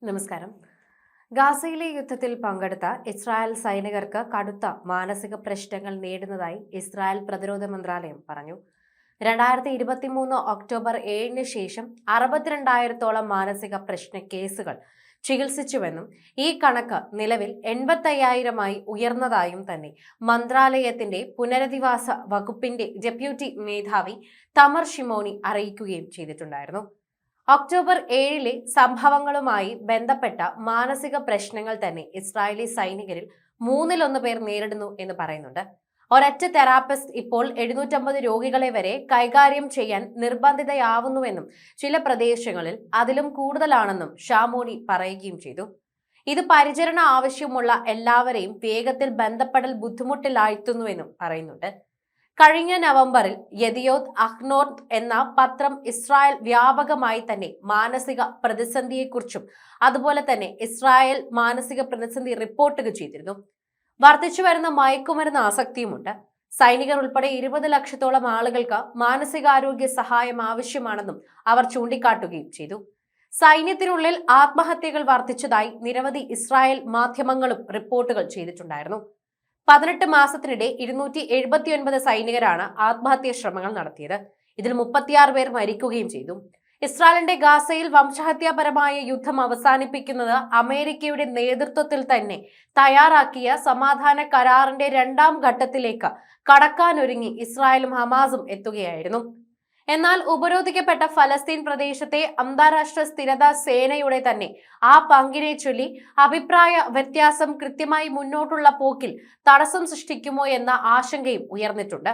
നമസ്കാരം. ഗാസയിലെ യുദ്ധത്തിൽ പങ്കെടുത്ത ഇസ്രായേൽ സൈനികർക്ക് കടുത്ത മാനസിക പ്രശ്നങ്ങൾ നേരിടുന്നതായി ഇസ്രായേൽ പ്രതിരോധ മന്ത്രാലയം പറഞ്ഞു. 2023 ഒക്ടോബർ 7-ന് ശേഷം 62,000-ഓളം മാനസിക പ്രശ്ന കേസുകൾ ചികിത്സിച്ചുവെന്നും ഈ കണക്ക് നിലവിൽ 85,000-ആയി ഉയർന്നതായും തന്നെ മന്ത്രാലയത്തിന്റെ പുനരധിവാസ വകുപ്പിന്റെ ഡെപ്യൂട്ടി മേധാവി തമർ ഷിമോണി അറിയിക്കുകയും ചെയ്തിട്ടുണ്ടായിരുന്നു. ഒക്ടോബർ 7-ലെ സംഭവങ്ങളുമായി ബന്ധപ്പെട്ട മാനസിക പ്രശ്നങ്ങൾ തന്നെ ഇസ്രായേലി സൈനികരിൽ 1/3 പേർ നേരിടുന്നു എന്ന് പറയുന്നുണ്ട്. ഒരൊറ്റ തെറാപ്പിസ്റ്റ് ഇപ്പോൾ 750 രോഗികളെ വരെ കൈകാര്യം ചെയ്യാൻ നിർബന്ധിതയാവുന്നുവെന്നും ചില പ്രദേശങ്ങളിൽ അതിലും കൂടുതലാണെന്നും ഷാമോണി പറയുകയും ചെയ്തു. ഇത് പരിചരണ ആവശ്യമുള്ള എല്ലാവരെയും വേഗത്തിൽ ബന്ധപ്പെടൽ ബുദ്ധിമുട്ടിലാഴ്ത്തുന്നുവെന്നും പറയുന്നുണ്ട്. കഴിഞ്ഞ നവംബറിൽ യദിയോത്ത് അഹ്നോത്ത് എന്ന പത്രം ഇസ്രായേൽ വ്യാപകമായി തന്നെ മാനസിക പ്രതിസന്ധിയെക്കുറിച്ചും അതുപോലെ തന്നെ ഇസ്രായേൽ മാനസിക പ്രതിസന്ധി റിപ്പോർട്ട് ചെയ്തിരുന്നു. വർദ്ധിച്ചു വരുന്ന മയക്കുമരുന്ന് ആസക്തിയുമുണ്ട്. സൈനികർ ഉൾപ്പെടെ 20 ലക്ഷത്തോളം ആളുകൾക്ക് മാനസികാരോഗ്യ സഹായം ആവശ്യമാണെന്നും അവർ ചൂണ്ടിക്കാട്ടുകയും ചെയ്തു. സൈന്യത്തിനുള്ളിൽ ആത്മഹത്യകൾ വർദ്ധിച്ചതായി നിരവധി ഇസ്രായേൽ മാധ്യമങ്ങളും റിപ്പോർട്ടുകൾ ചെയ്തിട്ടുണ്ടായിരുന്നു. 18 മാസത്തിനിടെ 279 സൈനികരാണ് ആത്മഹത്യാ ശ്രമങ്ങൾ നടത്തിയത്. ഇതിൽ 36 പേർ മരിക്കുകയും ചെയ്തു. ഇസ്രായേലിന്റെ ഗാസയിൽ വംശഹത്യാപരമായ യുദ്ധം അവസാനിപ്പിക്കുന്നത് അമേരിക്കയുടെ നേതൃത്വത്തിൽ തന്നെ തയ്യാറാക്കിയ സമാധാന കരാറിന്റെ 2ാം ഘട്ടത്തിലേക്ക് കടക്കാനൊരുങ്ങി ഇസ്രായേലും ഹമാസും എത്തുകയായിരുന്നു. എന്നാൽ ഉപരോധിക്കപ്പെട്ട ഫലസ്തീൻ പ്രദേശത്തെ അന്താരാഷ്ട്ര സ്ഥിരതാ സേനയുടെ തന്നെ ആ പങ്കിനെ ചൊല്ലി അഭിപ്രായ വ്യത്യാസം കൃത്യമായി മുന്നോട്ടുള്ള പോക്കിൽ തടസ്സം സൃഷ്ടിക്കുമോ എന്ന ആശങ്കയും ഉയർന്നിട്ടുണ്ട്.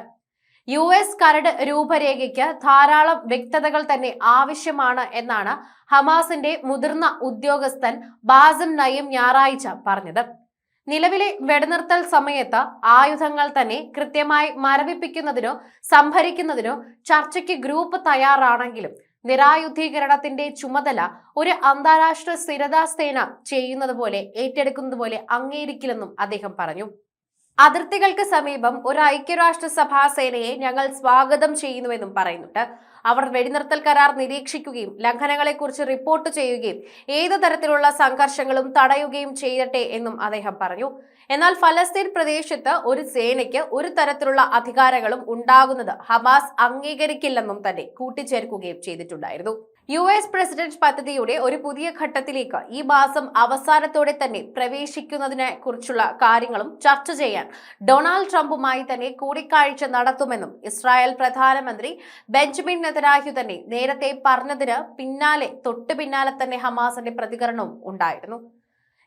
US കരട് രൂപരേഖയ്ക്ക് ധാരാളം വ്യക്തതകൾ തന്നെ ആവശ്യമാണ് എന്നാണ് ഹമാസിന്റെ മുതിർന്ന ഉദ്യോഗസ്ഥൻ ബാസിം നയീം ഞായറാഴ്ച പറഞ്ഞത്. നിലവിലെ വെടിനിർത്തൽ സമയത്ത് ആയുധങ്ങൾ തന്നെ കൃത്യമായി മരവിപ്പിക്കുന്നതിനോ സംഭരിക്കുന്നതിനോ ചർച്ചയ്ക്ക് ഗ്രൂപ്പ് തയ്യാറാണെങ്കിലും നിരായുധീകരണത്തിന്റെ ചുമതല ഒരു അന്താരാഷ്ട്ര സ്ഥിരതാ സേന ചെയ്യുന്നത് പോലെ ഏറ്റെടുക്കുന്നത് പോലെ അംഗീകരിക്കില്ലെന്നും അദ്ദേഹം പറഞ്ഞു. അതിർത്തികൾക്ക് സമീപം ഒരു ഐക്യരാഷ്ട്രസഭാ സേനയെ ഞങ്ങൾ സ്വാഗതം ചെയ്യുന്നുവെന്നും പറയുന്നുണ്ട്. അവർ വെടിനിർത്തൽ കരാർ നിരീക്ഷിക്കുകയും ലംഘനങ്ങളെക്കുറിച്ച് റിപ്പോർട്ട് ചെയ്യുകയും ഏതു തരത്തിലുള്ള സംഘർഷങ്ങളും തടയുകയും ചെയ്യട്ടെ എന്നും അദ്ദേഹം പറഞ്ഞു. എന്നാൽ ഫലസ്തീൻ പ്രദേശത്ത് ഒരു സേനയ്ക്ക് ഒരു തരത്തിലുള്ള അധികാരങ്ങളും ഉണ്ടാകുന്നത് ഹമാസ് അംഗീകരിക്കില്ലെന്നും തന്നെ കൂട്ടിച്ചേർക്കുകയും ചെയ്തിട്ടുണ്ടായിരുന്നു. US പ്രസിഡന്റ് പദ്ധതിയുടെ ഒരു പുതിയ ഘട്ടത്തിലേക്ക് ഈ മാസം അവസാനത്തോടെ തന്നെ പ്രവേശിക്കുന്നതിനെ കുറിച്ചുള്ള കാര്യങ്ങളും ചർച്ച ചെയ്യാൻ ഡൊണാൾഡ് ട്രംപുമായി തന്നെ കൂടിക്കാഴ്ച നടത്തുമെന്നും ഇസ്രായേൽ പ്രധാനമന്ത്രി ബെഞ്ചമിൻ നെതന്യാഹു തന്നെ നേരത്തെ പറഞ്ഞതിന് തൊട്ടു പിന്നാലെ തന്നെ ഹമാസിന്റെ പ്രതികരണവും ഉണ്ടായിരുന്നു.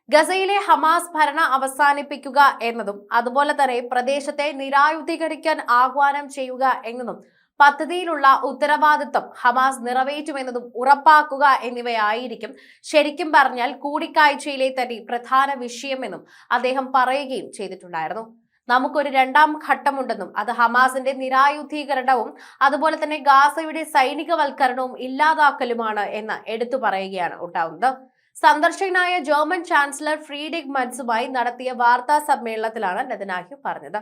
ഗസയിലെ ഹമാസ് ഭരണം അവസാനിപ്പിക്കുക എന്നതും അതുപോലെ തന്നെ പ്രദേശത്തെ നിരായുധീകരിക്കാൻ ആഹ്വാനം ചെയ്യുക എന്നതും പദ്ധതിയിലുള്ള ഉത്തരവാദിത്വം ഹമാസ് നിറവേറ്റുമെന്നതും ഉറപ്പാക്കുക എന്നിവയായിരിക്കും ശരിക്കും പറഞ്ഞാൽ കൂടിക്കാഴ്ചയിലെ തന്നെ പ്രധാന വിഷയമെന്നും അദ്ദേഹം പറയുകയും ചെയ്തിട്ടുണ്ടായിരുന്നു. നമുക്കൊരു 2ാം ഘട്ടമുണ്ടെന്നും അത് ഹമാസിന്റെ നിരായുധീകരണവും അതുപോലെ തന്നെ ഗാസയുടെ സൈനികവൽക്കരണവും ഇല്ലാതാക്കലുമാണ് എന്ന് എടുത്തു പറയുകയാണ് ഉണ്ടാവുന്നത്. സന്ദർശകനായ ജർമ്മൻ ചാൻസലർ ഫ്രീഡ്രിക് മെർസുമായി നടത്തിയ വാർത്താ സമ്മേളനത്തിലാണ് നെതന്യാഹു പറഞ്ഞത്.